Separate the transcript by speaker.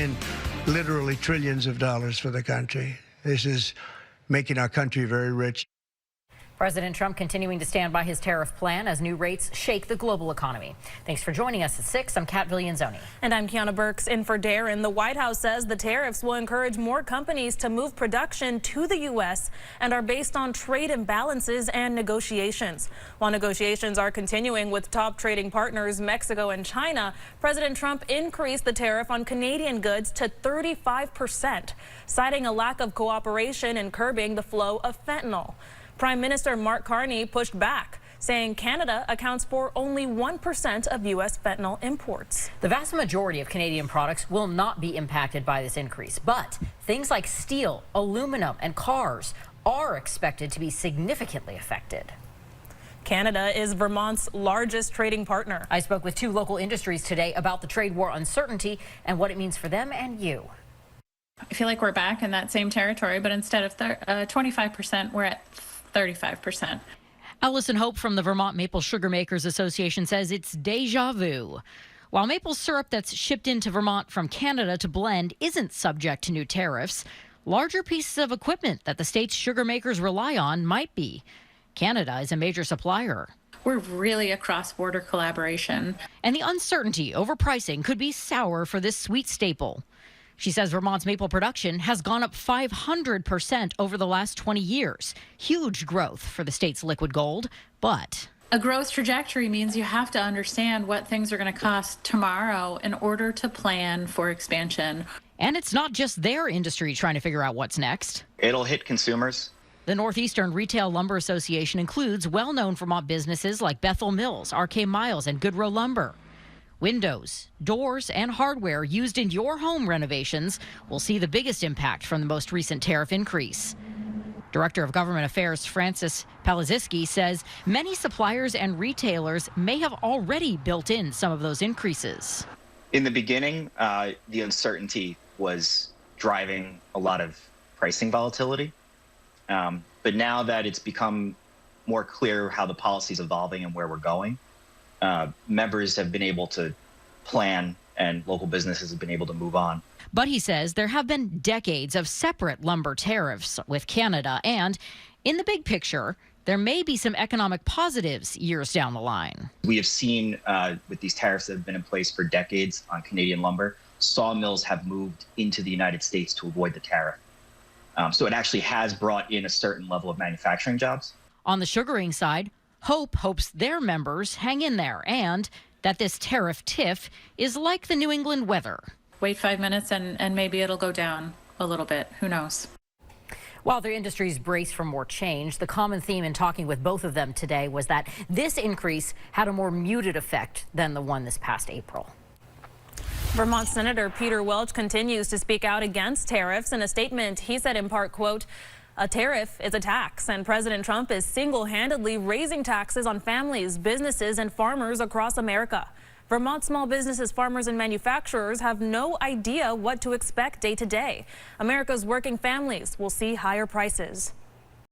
Speaker 1: And literally trillions of dollars for the country. This is making our country very rich.
Speaker 2: President Trump continuing to stand by his tariff plan as new rates shake the global economy. Thanks for joining us at 6. I'm Kat Villianzoni.
Speaker 3: And I'm Kiana Burks in for Darren. The White House says the tariffs will encourage more companies to move production to the U.S. and are based on trade imbalances and negotiations. While negotiations are continuing with top trading partners Mexico and China, President Trump increased the tariff on Canadian goods to 35%, citing a lack of cooperation in curbing the flow of fentanyl. Prime Minister Mark Carney pushed back, saying Canada accounts for only 1% of U.S. fentanyl imports.
Speaker 2: The vast majority of Canadian products will not be impacted by this increase, but things like steel, aluminum, and cars are expected to be significantly affected.
Speaker 3: Canada is Vermont's largest trading partner.
Speaker 2: I spoke with 2 local industries today about the trade war uncertainty and what it means for them and you.
Speaker 4: I feel like we're back in that same territory, but instead of 25%, we're at 35%.
Speaker 5: Allison Hope from the Vermont Maple Sugar Makers Association says it's deja vu. While maple syrup that's shipped into Vermont from Canada to blend isn't subject to new tariffs, larger pieces of equipment that the state's sugar makers rely on might be. Canada is a major supplier.
Speaker 4: We're really a cross-border collaboration.
Speaker 5: And the uncertainty over pricing could be sour for this sweet staple. She says Vermont's maple production has gone up 500% over the last 20 years. Huge growth for the state's liquid gold, but
Speaker 4: a growth trajectory means you have to understand what things are going to cost tomorrow in order to plan for expansion.
Speaker 5: And it's not just their industry trying to figure out what's next.
Speaker 6: It'll hit consumers.
Speaker 5: The Northeastern Retail Lumber Association includes well-known Vermont businesses like Bethel Mills, RK Miles, and Goodrow Lumber. Windows, doors, and hardware used in your home renovations will see the biggest impact from the most recent tariff increase. Director of Government Affairs Francis Palaziski says many suppliers and retailers may have already built in some of those increases.
Speaker 6: In the beginning, the uncertainty was driving a lot of pricing volatility. But now that it's become more clear how the policy is evolving and where we're going, members have been able to plan and local businesses have been able to move on.
Speaker 5: But he says there have been decades of separate lumber tariffs with Canada, and in the big picture, there may be some economic positives years down the line.
Speaker 6: We have seen with these tariffs that have been in place for decades on Canadian lumber, sawmills have moved into the United States to avoid the tariff. So it actually has brought in a certain level of manufacturing jobs.
Speaker 5: On the sugaring side, Hope hopes their members hang in there and that this tariff tiff is like the New England weather.
Speaker 4: Wait 5 minutes and maybe it'll go down a little bit. Who knows?
Speaker 2: While their industries brace for more change, the common theme in talking with both of them today was that this increase had a more muted effect than the one this past April.
Speaker 3: Vermont Senator Peter Welch continues to speak out against tariffs. In a statement, he said in part, quote, "A tariff is a tax, and President Trump is single-handedly raising taxes on families, businesses, and farmers across America. Vermont small businesses, farmers, and manufacturers have no idea what to expect day to day. America's working families will see higher prices."